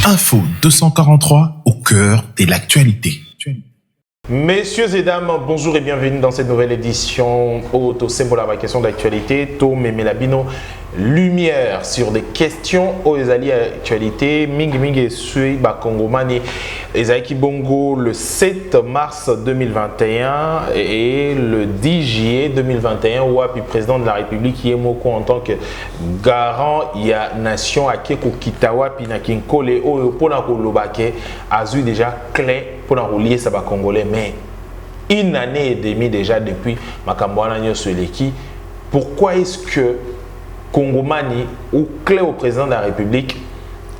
Info 243 au cœur de l'actualité. Messieurs et dames, bonjour et bienvenue dans cette nouvelle édition au symbole à la question d'actualité. To Memelabino, lumière sur des questions aux alliés actualité. Mingi Sui Bakongomani Ezaki Bongo le 7 mars 2021 et le 10 juillet 2021 où le président de la République Yemoko en tant que garant il y a nation à Keko Kitawa Pinakinkole au Ponako Lobake a eu déjà clé pour relier ça congolais mais une année et demie déjà depuis Makambouana Nyosoleki. Pourquoi est-ce que Kongomani ou clé au président de la République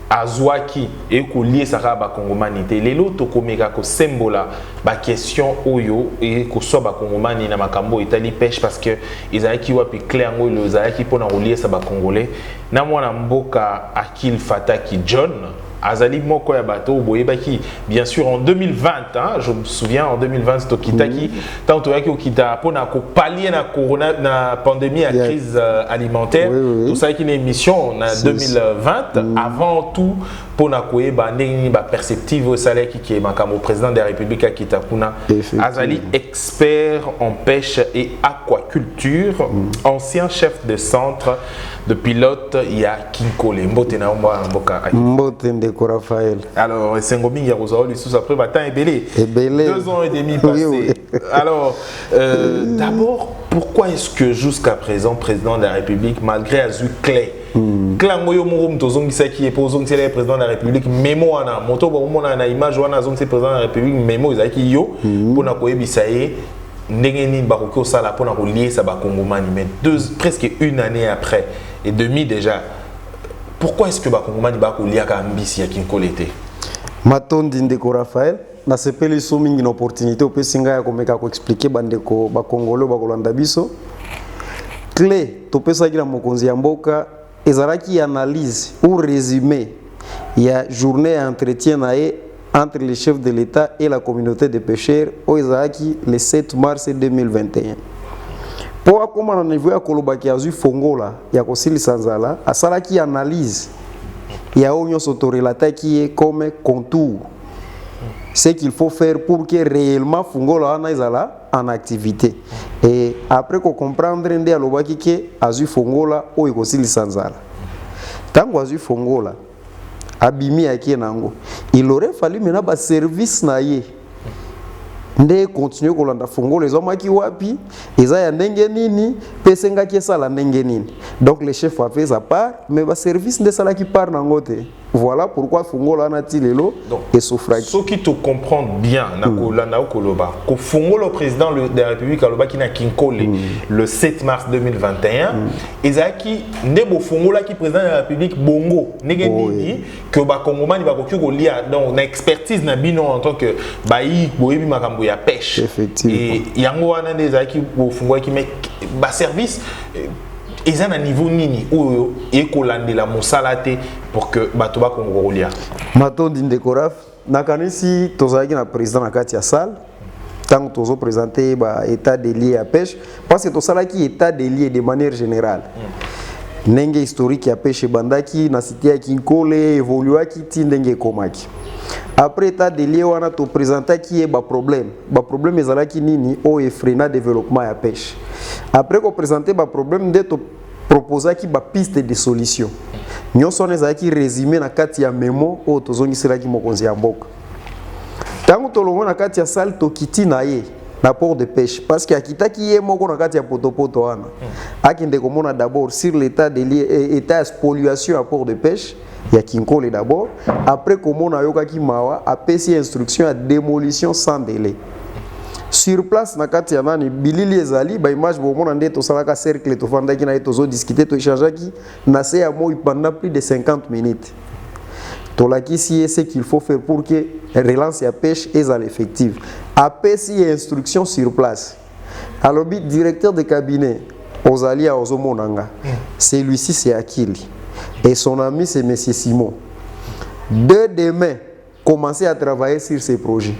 Azouaki et lié ça ba Kongomanité les lots tokomeka ko sembola ba question oyo et ko so ba Kongomani na makambo Italie pêche parce que Isaaki wapi clé ngo le Isaaki pona relier ça ba congolais na mwana mboka Akil Fataki John Azali moko ya bato boyebaki bien sûr en 2020 hein, je me souviens en 2020 Tokitaki tant toyaki okita pona ko pallier na corona na pandémie à crise alimentaire tout ça qui une émission en 2020 avant tout pona koyeba ndenge ba perceptive au salaire qui est makamo président de la République à Kitakuna Azali expert en pêche et aquaculture ancien chef de centre de pilote il y a Kinkole Mbote na mboka Mbote Ndeko Raphaël. Alors Sengomi Yarouzao lui sous après matin et belé 2 ans et demi passés. Alors d'abord pourquoi est-ce que jusqu'à présent président de la République malgré Azu clé Clangoyo Mouroum Tozong qui est le président de la République mémo ana moto bon na image wana zong c'est président de la République mémo ezaki yo pona koyebisaye ndengeni bakoki osala pona relier ça ba Kongomani mais presque une année après et demi déjà. Pourquoi est-ce que Bakongomani bakolia ka ambisi ya kinkolete? Matondi Ndeko Raphaël, na sepeli so mingi na opportunité opesinga ya komeka ko expliquer bandeko bakongolo bakolanda biso. Clé topesa kila mokonzi ya mboka ezalaki analyse ou résumé ya journée à entretien entre les chefs de l'État et la communauté des pêcheurs au ezalaki le 7 mars 2021. Pour comment on niveau ya kolobaki azu fongola ya kosili sanzala asalaki analyse ya onyo sotorelata qui est comme contour ce qu'il faut faire pour que réellement fongola ana izala en activité et après qu'on comprendre ndé alobaki ke azu fongola o ekosili sanzala tango azu fongola abimi akie nango il aurait fallu maintenant ba service na ye nde continuer kolanda fongola ezomaki wapi eza ya ndenge nini pesenga kiesala ndenge nini donc le chef a fait sa part mais ba service nde sala ki part nango te voilà pourquoi fongola na tilelo et souffraki ceux qui te comprennent bien na kolanda okoloba ko fongola président de la République aloba ki na Kinkole le 7 mars 2021 ezaki ndebo fongola ki président de la République bongo ndenge nini que ba Kongomani ba koki ko lia donc na expertise na bino en tant que bayi boyebi makambo ya pêche et yango wana ndezaki bo fongola ki mais ba service ils ont un niveau nini ou ekolandela mosala te pour que bato ba kongolia Matondi Ndeko Raf nakanisi tozalaki na président na kati ya salle tant tozo présenter ba état des lieux à pêche parce que tosalaki état des lieux de manière générale ndenge historique ya pêche bandaki na cité ya Kinkole évoluaki ti ndenge komaki après état des lieux wana to présentaki e ba problème ezalaki nini o efrena développement ya pêche après ko présenter ba problème nde to proposaki ba piste de solution nyonso ezalaki résumé na kati ya memo o tozongiselaki mokonzi ya mboka tango tolongo na kati ya salle tokiti na ye na port de pêche parce que akitaki ye moko na kati ya potopoto wana akende komona d'abord sur l'état des lieux état spoliation à port de pêche ya Kinkole d'abord après komona yokaki mawa apesi instruction à démolition sans délai sur place na kati ya nani bilili ezali ba image bomona nde to salaka cercle to fandaki na tozo discuter to échangeaki na se ya moi pendant plus de 50 minutes to lakisi ce qu'il faut faire pour que relance ya pêche ezal effective apesi instruction sur place alobi directeur de cabinet ozali a ozomonanga celui-ci c'est Akili et son ami c'est monsieur Simon de demain commencer à travailler sur ces projets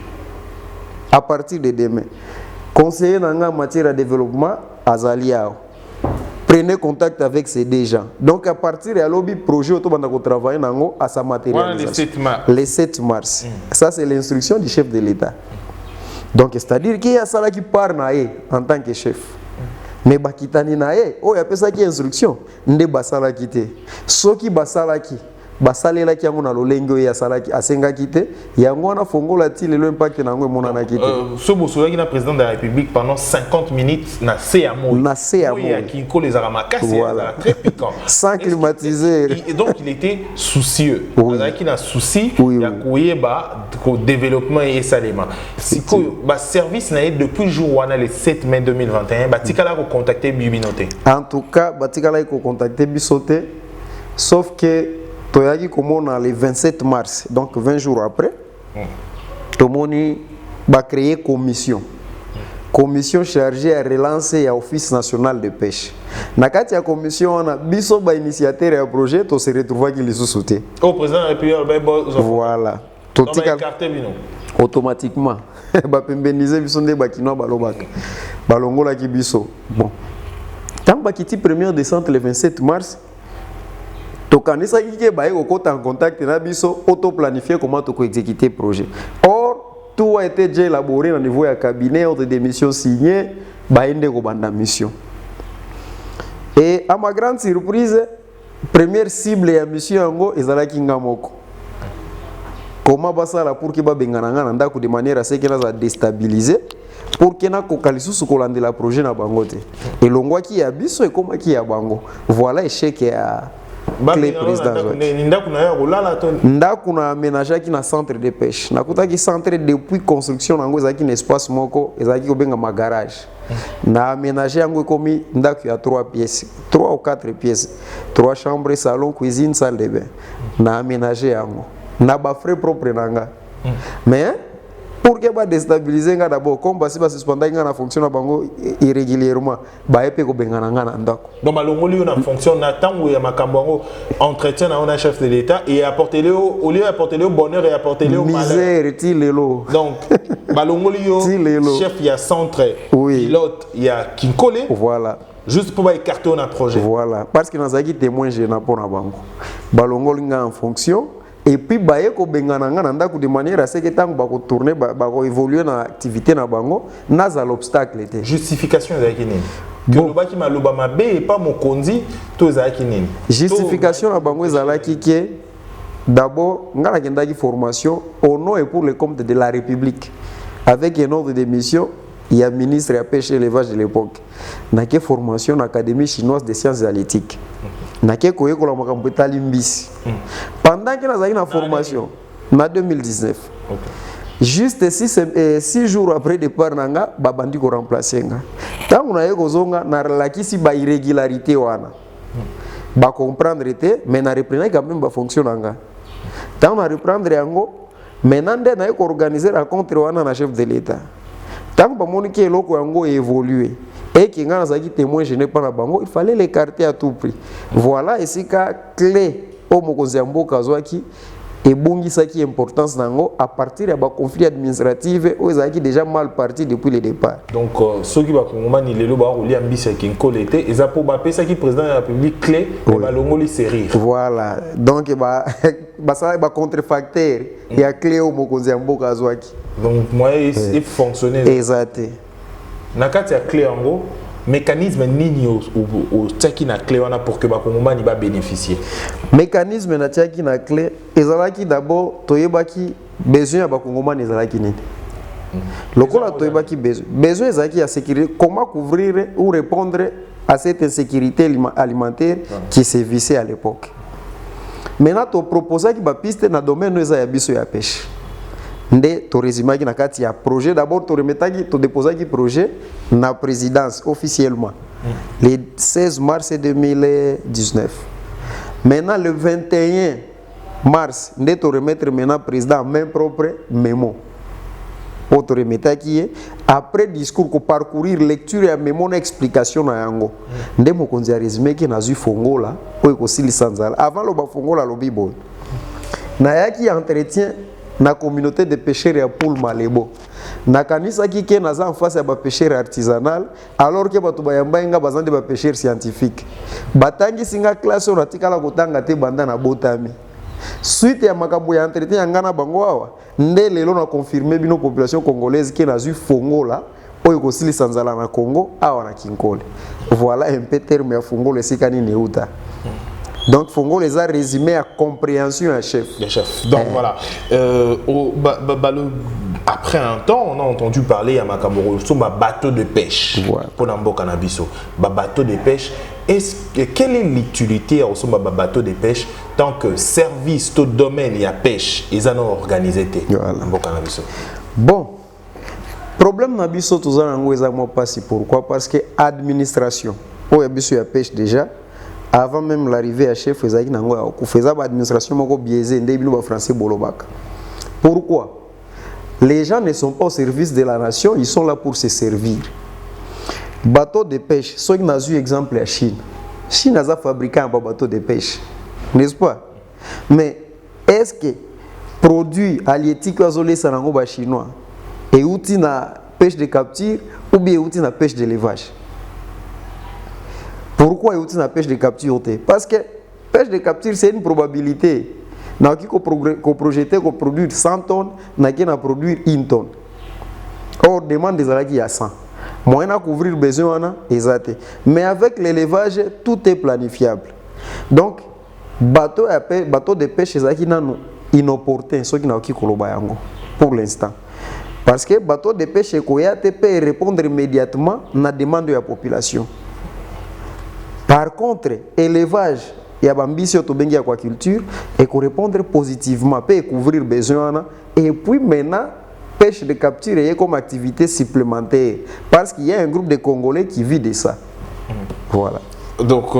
à partir de demain conseiller nanga en matière de développement azali ao prenez contact avec ces deux gens. Donc à partir de lobby projet auto travailler à sa matérialisation. Les 7 mars. Ça c'est l'instruction du chef de l'État. Donc c'est-à-dire qu'il y a ça qui part en tant que chef. Mais bakitani nae, oh il y a ça qui instruction. Nde basala kité. Soki basala ki basalela ki yango na lolengo ya salaki asenga kité, yango na fongola ti le impact na ngo mona na kité. Ce bosola qui na président de la République pendant 50 minutes na CAMO. Na CAMO. Il y a qui colle les aramas voilà. Très piquant. Sans climatiser. Et donc il était soucieux. Oui. Il y a souci oui, il y a couillé ba développement et salement. Si ba service na depuis jour on a le 7 mai 2021, ba tikala ko contacter Bibinoté. En tout cas, ba tikala ko contacter Bisoté sauf que Toyaki comme le 27 mars, donc 20 jours après, tout le monde a créé une commission. Commission chargée à relancer l'Office national de pêche. Dans la commission, on a biso ba initiateur et projet, to se retrouve qui les sous-sauté. Au président de la République, voilà. Automatiquement. Ba pembeniser biso nde ba kino ba lobaka. Ba longola ki biso. Bon. Tant ba kiti première descente le 27 mars, tokanisa ki ba en contact na biso auto-planifier comment to exécuter projet. Or tout a été déjà élaboré au niveau du cabinet, ordre de mission signé, baende ko banda mission. Et à ma grande surprise, première cible ya mission yango ezalaki ngamoko. Comment basala pour que ba bengana ngana ndako de manière à ce que na déstabiliser pour que na kokalisu sukolande la projet na bango te. Et longwa ki ya biso et comment ki ya bango. Voilà échec ya clé président. Ndaku na aménagé qui na centre de pêche. Nakuta ki centre depuis construction nango ezaki na espace moko ezaki kobenga ma garage. Na aménagé yango komi ndaku ya 3 pièces, 3 ou 4 pièces, 3 chambres, salon, cuisine, salle de bain. Na aménagé yango. Na ba frais propre nanga. Mais pour que ba déstabiliser nga d'abord comme basi ba suspendre nga na fonctionne bango irrégulièrement ba epé ko bengana nga na ndako. Donc malongoli na fonctionne na tango ya makambo entretien na on a chef de l'État et apporter le au lieu apporter le bonheur et apporter le malheur. Misère ti lelo. Donc malongoli chef il y a centre pilote il y a Kinkole. Voilà. Juste pour écarter un projet. Voilà parce que nazaki témoin gênant pour na bango. Balongoli nga en fonction. Et puis baye ko bengana nga ndako de manière à ce que tant ba ko tourner ba ko évoluer dans activité na bango naza l'obstacle était justification za kinini que le baki maloba mabe et pas mokonzi to za kinini justification na bango ezalaki ke d'abord nga na kendaki formation au nom et pour le compte de la République avec un ordre de mission il y a ministre à pêche et élevage de l'époque na ke formation na académie chinoise des sciences halieutiques na ke koye ko la makambo etali mbisi pendant que nazali na formation na 2019 juste 6 jours après départ nanga babandi ko remplacer nga tangu na yeko zonga na relakisi ba irrégularité wana ba comprendre te mais na reprendre quand même ba fonctionne nga tangu na reprendre yango maintenant nde na yeko organiser rencontre wana na chef de l'État tangu ba moni ke loko yango évoluer et qui nga nazaki témoin je n'ai pas na bango il fallait l'écarter à tout prix. Voilà ici ka clé au mokonzi mboka zwaki et bongisaki importance nango à partir ya ba conflit administratif ou ezaki déjà mal parti depuis le départ. Donc ceux qui va kongomani lelo ba roli ambisi ki nkolete eza po ba pesa ki président de la République clé et ba longoli sérir. Voilà. Donc ça ba contrefacteur il y a clé au mokonzi mboka zwaki. Donc moi il fonctionner. Exact. Nakati ya clé en gros mécanisme nini au tsaki na clé wana pour que ba kongomani ba bénéficier. Mécanisme na tsaki na clé ezalaki d'abord toyebaki besoin ya ba kongomani ezalaki nini. Lokola toyebaki besoin ezalaki ya sécurité, comment couvrir ou répondre à cette insécurité alimentaire qui sévissait à l'époque. Maintenant to proposer ki ba piste na domaine eza ya biso ya pêche. Nde to résumaki na kati ya projet d'abord to remetaki to déposaki projet na présidence officiellement le 16 mars 2019. Maintenant le 21 mars nde to remettre maintenant président main propre mémo pour to remetaki après discours ko parcourir lecture ya mémo na explication na yango nde mokonzi ya résumé ki na zu fongola oyo ko silisa nzala avant lo ba fongola lo bibo na yaki entretien na communauté de pêcheurs ya Poul Malebo nakanisa ki ke naza en face ya ba pêcheur artisanal alors que bato bayamba nga bazande ba pêcheur scientifique batangi singa classe on atikala kotanga te banda na botami suite ya makambo ya entretien ya ngana bango awa nde lelo na confirmer bino population congolaise ke nazui fongola oyo kosilisa nzala na Congo awa na Kinkole. Voilà un peu terme ya fongola esika nini euta. Donc fongola les a résumé à compréhension à chef. Les chefs. Donc voilà. Après un temps, on a entendu parler à Makamoro sur ma bateau de pêche. Voilà. Pour Nambo Canabiso. Bateau de pêche. Quelle est l'utilité à ce bateau de pêche tant que service tout domaine il y a pêche ils en ont organisé Nambo Canabiso. Bon. Problème Nabiso tous en ango exactement pas si pourquoi parce que administration. Oh yabiso ya pêche déjà. Avant même l'arrivée à chef, il faisait l'administration biaisée, les Français bolobak. Pourquoi? Les gens ne sont pas au service de la nation, ils sont là pour se servir. Bateau de pêche, ceux qui ont eu exemple à Chine. Chine a fabriqué un bateau de pêche, n'est-ce pas? Mais est-ce que produit halieutique à chinois et outil na pêche de capture ou bien outil na pêche d'élevage? Pourquoi il y a une pêche de capture? Parce que pêche de capture, c'est une probabilité. Nous avons projeté qu'on produire 100 tonnes, nous avons produire 1 tonne. Or, demande des alaki à 100. Moyen à couvrir besoin, exact. Mais avec l'élevage, tout est planifiable. Donc, bateau de pêche, c'est inopportun, ceux qui n'ont pas pour l'instant. Parce que bateau de pêche, peut répondre immédiatement à la demande de la population. Par contre, élevage, il y a ambition de aquaculture et qu'on répondre positivement, peut couvrir besoin et puis maintenant pêche de capture est comme activité supplémentaire parce qu'il y a un groupe de Congolais qui vit de ça. Voilà. Donc,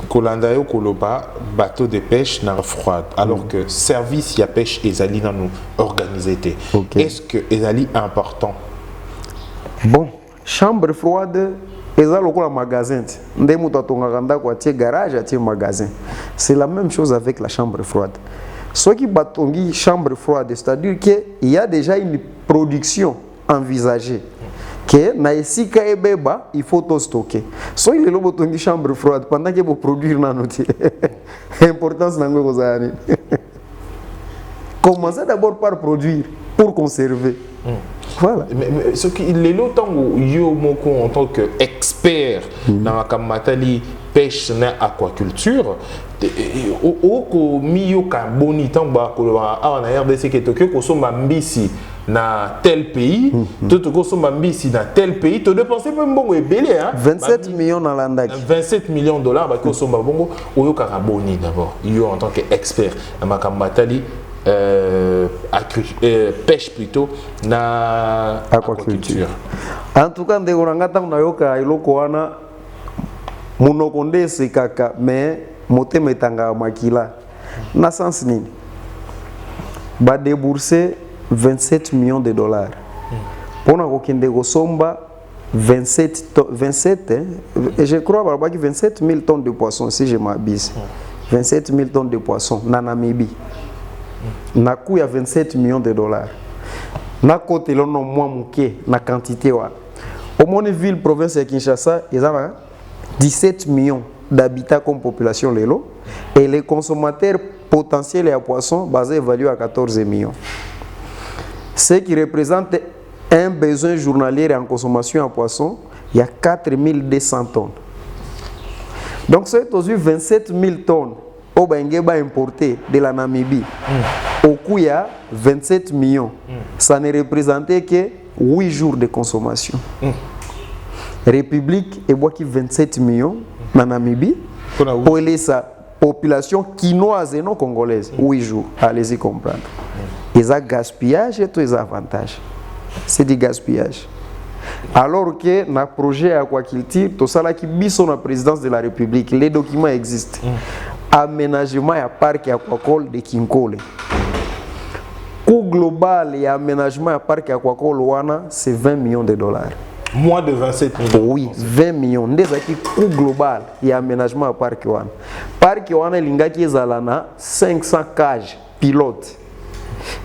Kolandayo Koloba, bateau de pêche n'a froide, alors que service y a pêche et Zali n'a nous organisé. Okay. Est-ce que Zali est important? Bon, chambre froide. Magasin. Garage, magasin. C'est la même chose avec la chambre froide. Ce qui batongi chambre froide, c'est-à-dire qu'il y a déjà une production envisagée. Que naisika ebeba, il faut tout stocker. So il est le chambre froide pendant que vous produire nanoti. Importance nango kozani. Commencez d'abord par produire pour conserver. Voilà. Mais ce qui est longtemps où yo moko en tant qu'expert dans la kamatali pêche na aquaculture au miyo ka bonitan ba ko na RDC ke Tokyo ko so mbisi na tel pays tout ko so mbisi na tel pays to dépenser même bongo ebele hein 27 millions dans l'andaki 27 millions de dollars ba ko so bongo oyo ka boni d'abord yo en tant qu'expert na makamatali pêche plutôt na aquaculture. En tout cas, ndeko ngata unayoka iloko wana munokonde sekaka mais motema etanga makila. Na sens nini? Ba débourser 27 millions de dollars. Pona kokende kosomba 27 je crois ba 27 000 tonnes de poissons si je m'abuse. 27 000 tonnes de poissons na Namibie. Na coût ya 27 millions de dollars. Na côté là non moins mouké na quantité wa. Au moins ville province de Kinshasa, ils ont 17 millions d'habitants comme population lelo et les consommateurs potentiels à poissons basés évalués à 14 millions. Ce qui représente un besoin journalier en consommation à poissons, il y a 4200 tonnes. Donc c'est aujourd'hui 27 000 tonnes au Bangeba importé de la Namibie. Au coût il y a 27 millions. Ça ne représentait que 8 jours de consommation. République et boit qui 27 millions en Namibie pour sa population quinoise et non congolaise. 8 jours. Allez-y comprendre. Ils ont gaspillage et tous les avantages. C'est du gaspillage. Alors que dans le projet aquaculture, tout ça là qui bison la présidence de la République, les documents existent. Aménagement et parc aquacole de Kinkole. Coût global et aménagement et parc aquacole wana c'est 20 millions de dollars. Moins de 27 millions. Oui, 20 millions. Ndezaki coût global et aménagement à parc wana. Parc wana lingaki ezalana 500 cages pilotes.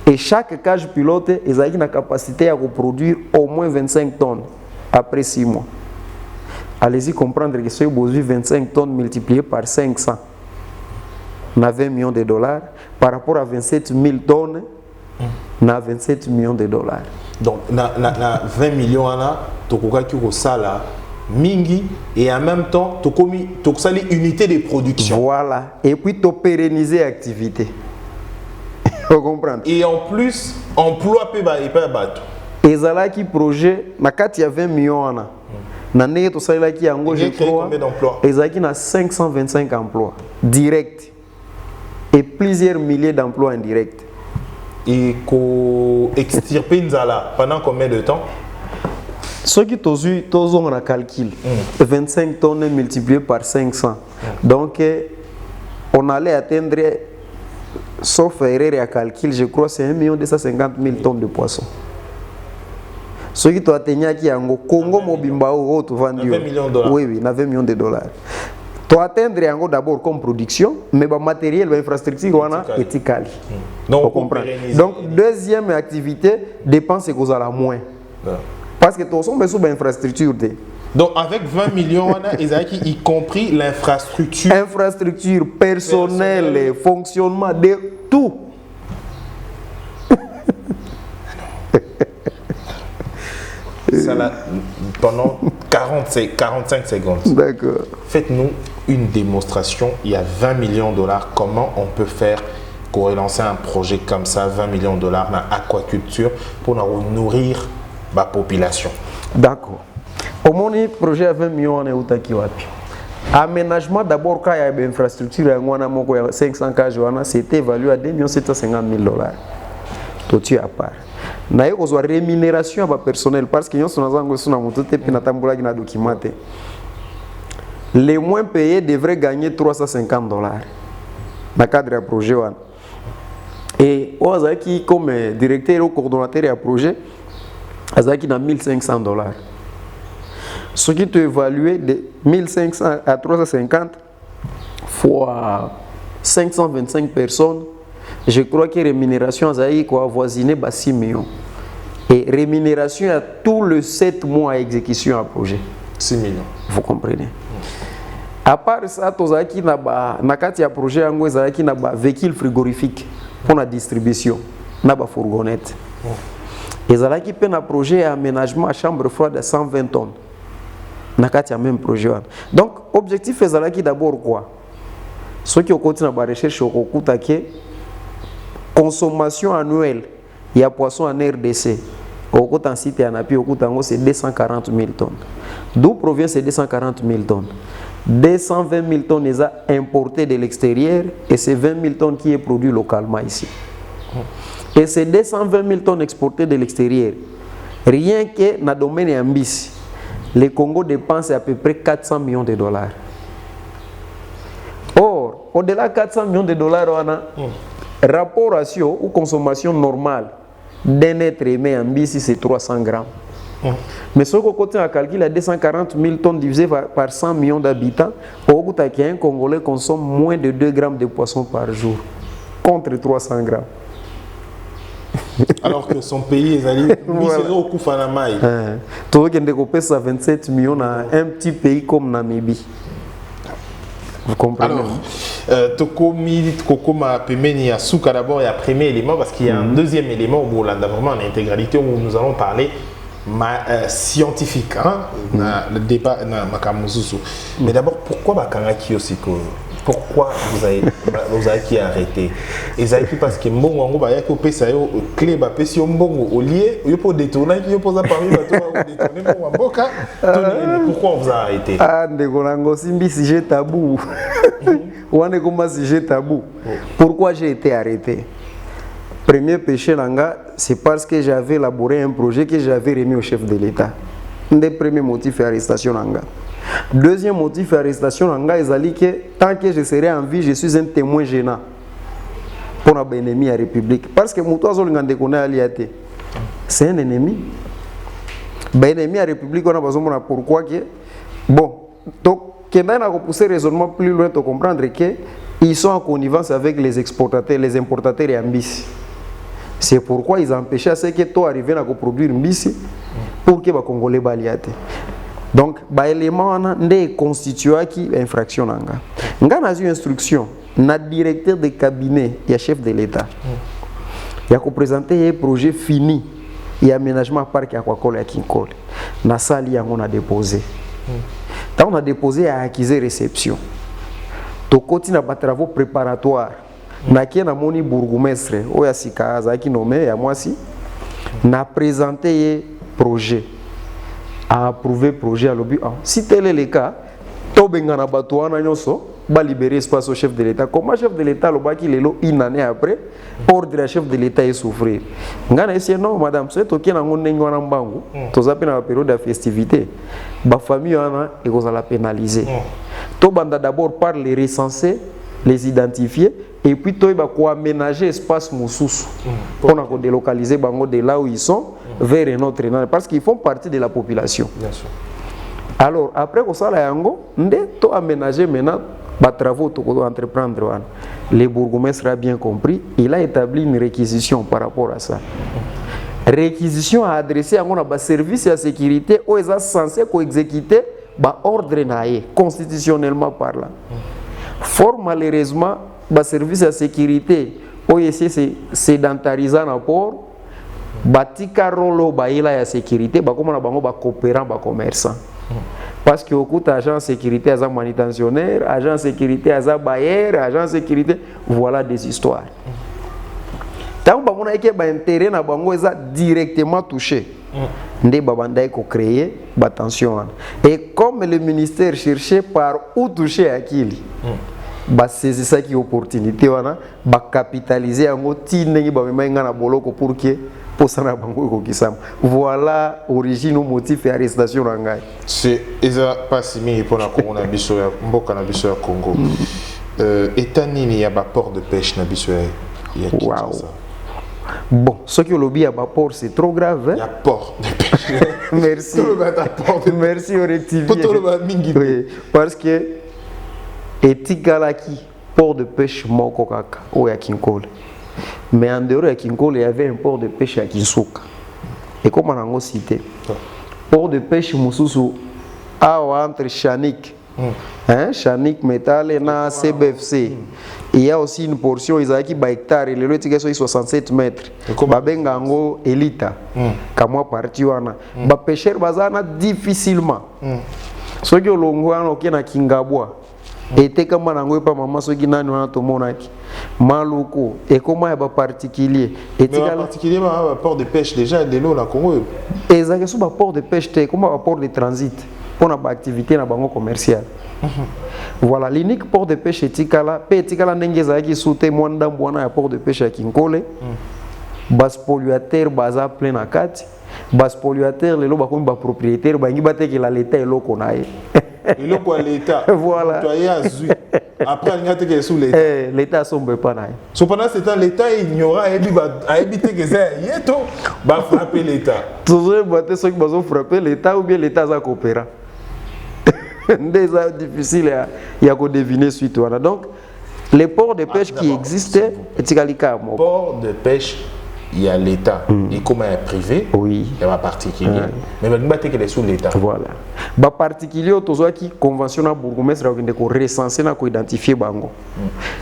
Et chaque cage pilote a une capacité à produire au moins 25 tonnes après 6 mois. Allez-y comprendre que si vous avez 25 tonnes multipliées par 500, on a 20 millions de dollars. Par rapport à 27 000 tonnes, on a 27 millions de dollars. Donc, na 20 millions, tu as ça mingi et en même temps, tu as une unité de production. Voilà. Et puis, tu pérenniser l'activité. Vous comprenez? Et en plus, emploi peut pas battre. Et ça qui projet, na 20 millions. Nandé to ça qui en gros je crois. Combien d'emplois? Et ça qui a 525 emplois directs et plusieurs milliers d'emplois indirects. Et qu'on extirper Nzala pendant combien de temps? Ce qui on a calcul 25 tonnes multipliées par 500. Donc on allait atteindre, sauf erreur à calcul, je crois c'est 1 250 000 tonnes de poissons. Ce qui doit atteindre qui en Congo Mobimba ou autre vendu. 20 millions de dollars. Oui, 20 millions de dollars. Tu atteindre d'abord comme production, mais le matériel, l'infrastructure, on est éthical. Donc, deuxième activité, dépense que vous avez moins. Parce que tu as besoin d'infrastructure. Donc, avec 20 millions, y compris l'infrastructure. Infrastructure, personnel, fonctionnement, de tout. Ça là, pendant 45 secondes. D'accord. Faites-nous une démonstration. Il y a 20 millions de dollars. Comment on peut faire pour relancer un projet comme ça, 20 millions de dollars dans l'aquaculture pour nourrir la population? D'accord. Au moins, le projet à 20 millions, on est où? Aménagement d'abord, quand il y a une infrastructure, il y a 500 cages, c'était évalué à 2 750 000 dollars. Tout à part. Il y a une rémunération à personnel parce que nous sommes documenté. Les moins payés devraient gagner 350 dollars dans le cadre du projet. Et qui comme directeur ou coordonnateur du projet, il a 1500 dollars. Ce qui est évalué de 1500 à 350 fois 525 personnes, je crois que la rémunération a avoisiné 6 millions. Et rémunération à tous les 7 mois à exécution à projet. 6 millions. Vous comprenez? À part ça, il y a un projet qui a un véhicule frigorifique pour la distribution, une fourgonnette. Et il y a un projet d'aménagement à chambre froide de 120 tonnes. Il y a un même projet. Donc, l'objectif est d'abord quoi? Ceux qui ont continué à recherche au coût consommation annuelle, il y a poisson en RDC. Au coût en site et en appui, au coût en c'est 240 000 tonnes. D'où provient ces 240 000 tonnes? 220 000 tonnes sont importées de l'extérieur et c'est 20 000 tonnes qui est produit localement ici. Et ces 220 000 tonnes exportées de l'extérieur, rien que dans le domaine Ambis, le Congo dépense à peu près 400 millions de dollars. Or, au-delà de 400 millions de dollars, on a rapport ratio ou consommation normale d'un être humain Ambis, c'est 300 grammes. Mais ce qu'on continue à calculer, 240 000 tonnes divisé par 100 millions d'habitants, un Congolais consomme moins de 2 grammes de poisson par jour, contre 300 grammes. Alors que son pays est allé au coup Fanamaï. Tu vois qu'il y a 27 millions dans un petit pays comme Namibie. Vous comprenez? Alors, Toko m'a permis à Souka d'abord et à premier élément parce qu'il y a un deuxième élément où là, vraiment en intégralité où nous allons parler scientifique, le débat na Makamuzusu. Mais d'abord, pourquoi Bakangaki aussi? Pourquoi vous avez qui arrêté? Et ça parce que Mbongo ba yaki opesa yo clé ba pesi Mbongo au lieu yo pour détourner qui yo posa parmi ba to détourner pour Mboka. Pourquoi on vous a arrêté? Ah ndeko nango simbi sujet tabou. Wane comme sujet tabou. Pourquoi j'ai été arrêté? Premier péché langa, c'est parce que j'avais élaboré un projet que j'avais remis au chef de l'État. Un des premiers motifs d'arrestation langa. Deuxième motif d'arrestation langa, c'est que tant que je serai en vie, je suis un témoin gênant pour un ennemi à la République. Parce que c'est un ennemi. Ben ennemi à la République, on a besoin de pourquoi que bon, donc quand on a poussé le raisonnement plus loin pour comprendre que ils sont en connivence avec les exportateurs, les importateurs et Ambis. C'est pourquoi ils empêchaient à ce que toi arriver à produire mbisi pour que les Congolais baliate. Donc, l'élément n'est constitué qui infraction nanga. Nga na une instruction, na directeur de cabinet, il y a chef de l'État. Il y a présenté un projet fini, il y a aménagement parc aquacole à Kinkole. Na sali on a déposé. Quand on a déposé à acquisition réception. To continue à travaux préparatoires. Na qui na moni bourgmestre, oya sika zaki nommé ya moi si na présenté projet. A approuvé projet à l'objet. Si tel est le cas, to bengana batouana nyonso ba libérer espace au chef de l'État. Comment chef de l'État le baki lelo une année après ordre à chef de l'État est souffrir. Ngana essayer non madame, c'est OK na ngone ngwana mbangu. Tozape na période de festivité. Ba famille wana et qu'on la pénaliser. To banda d'abord par les recenser, les identifier et puis to ba ko aménager espace mususu. On a délocaliser bango de là où ils sont vers un autre parce qu'ils font partie de la population. Bien sûr. Alors après qu'on ça la yango, ndé to aménager maintenant les travaux to entreprendre. Le bourgmestre a bien compris, il a établi une réquisition par rapport à ça. Réquisition à adresser à un service de sécurité où ils sont censés exécuter l'ordre constitutionnellement parlant. Fort malheureusement, le service de sécurité où ils sont sédentarisés en port, batika rolo baila ya sécurité ba comme na bango ba coopérant ba commerçant parce que au coup agent sécurité agent manutentionnaire agent sécurité agent bailleur agent sécurité voilà des histoires tant ba mona eke ba intérêt na bango eza directement touché ndé babanda ko créer ba tension et comme le ministère cherchait par où toucher akili ba saisir ça qui opportunité wana ba capitaliser yango tinengi ba menga na boloko pour que voilà origine ou motif et arrestation en c'est Eza Passimi pour la coronavirus mboka na biso ya Congo. État nini ya ba port de pêche na biso ya Kinshasa. Bon, ce que le lobby à bas port c'est trop grave. Il y a port de pêche. Merci. Merci au rectifier. Oui, parce que Etikalaki port de pêche moko kaka o ya Kinkole. Mais en dehors de Kinkole, il y avait un port de pêche à Kinsuka. Et comme on a cité, port de pêche Moussoussou, entre Chanik, Chanik Metal et CBFC. Il y a aussi une portion, ils ont qui par hectare, et le lot est 67 mètres. Babengango Elita, comme parti wana. Ba pêcheur bazana difficilement. Ceux qui ont l'ongouan qui na Kingabwa. Et te kama nango pa mama soki nani wana to monaki maluko et comment ya ba particulier et mais en particulier ba port de pêche déjà de l'eau na Congo ezaka so ba port de pêche te comment ba port de transit pour na ba activité na bango commercial voilà l'unique port de pêche etikala pe etikala ndenge ezaki soute mwanda mbwana ya port de pêche ya Kinkole bas polluateur baza plein na kati bas polluateur lelo ba komi ba propriétaire ba ngi batekela l'état eloko na ye. Et le quoi l'État. Voilà. Après, il y a des sous l'État. L'État sombre pas. Cependant, c'est un l'État ignorant et a évité que ça va frapper l'État. Toujours ceux qui vont frapper l'État ou bien l'État va coopérer. C'est difficile à deviner suite. Donc, les ports de pêche qui existaient, ports de pêche, il y a l'État. Et comment il y a privé, oui. Il y a un particulier. Mais il y a sous l'État. Voilà. Les particuliers, qui convention à bourgmestre qui recenser et identifier bango.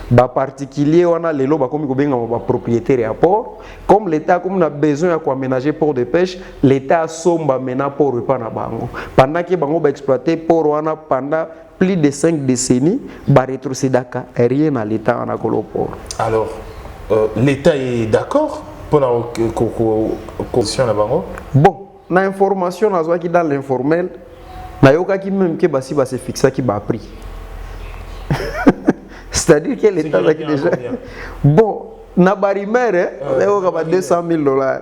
Les particuliers, on a les lots comme propriétaire à port. Comme l'État, comme on a besoin d'aménager port de pêche, l'État sombe maintenant port repas na bango. Pendant que bango va exploiter port wana pendant plus de 5 décennies, ba rétrocédaka rien à l'État en akolo port. Alors, l'État est d'accord? Pour la condition là bango. Bon, na information na qui dans l'informel, na yoka qui même que basi va se fixer qui va prix. C'est-à-dire que l'État là qui déjà. Bon, na barimère, yoka ba $200,000.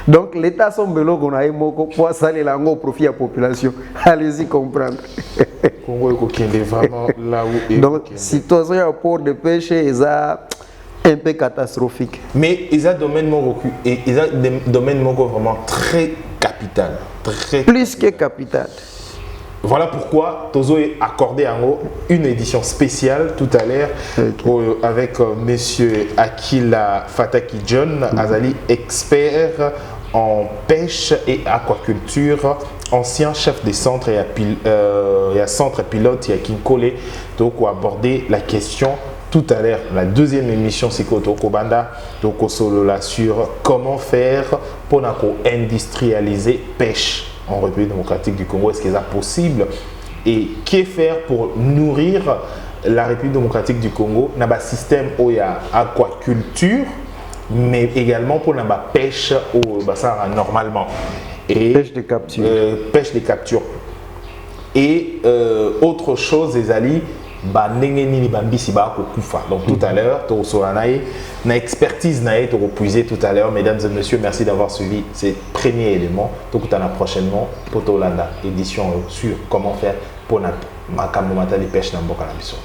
Donc l'État son belo qu'on a moko pour saler lango profit à population. Allez-y comprendre. Congo est vraiment là où. Donc situation à port de pêche ça un peu catastrophique. Mais ils ont domaine et ils ont des domaines vraiment très capital, très plus que capital. Voilà pourquoi Tozo est accordé à une édition spéciale tout à l'heure avec monsieur Akila Fataki John, Azali, expert en pêche et aquaculture, ancien chef des centres et à centre pilote et à Kinkole, donc on a abordé la question tout à l'heure. La deuxième émission c'est Kobanda, donc solo sur comment faire pour industrialiser pêche en République démocratique du Congo. Est-ce que c'est possible et que faire pour nourrir la République démocratique du Congo dans un système où il y a aquaculture mais également pour la pêche au bassin normalement et Pêche de capture. Pêche de capture et autre chose les alliés donc tout à l'heure, na expertise nae puiser tout à l'heure. Mesdames et messieurs, merci d'avoir suivi ces premiers éléments. Donc prochainement pour Tolanda édition sur comment faire pour la makamomata les pêches dans Mboka la Biso.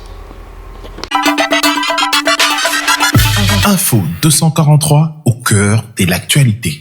Info 243 au cœur de l'actualité.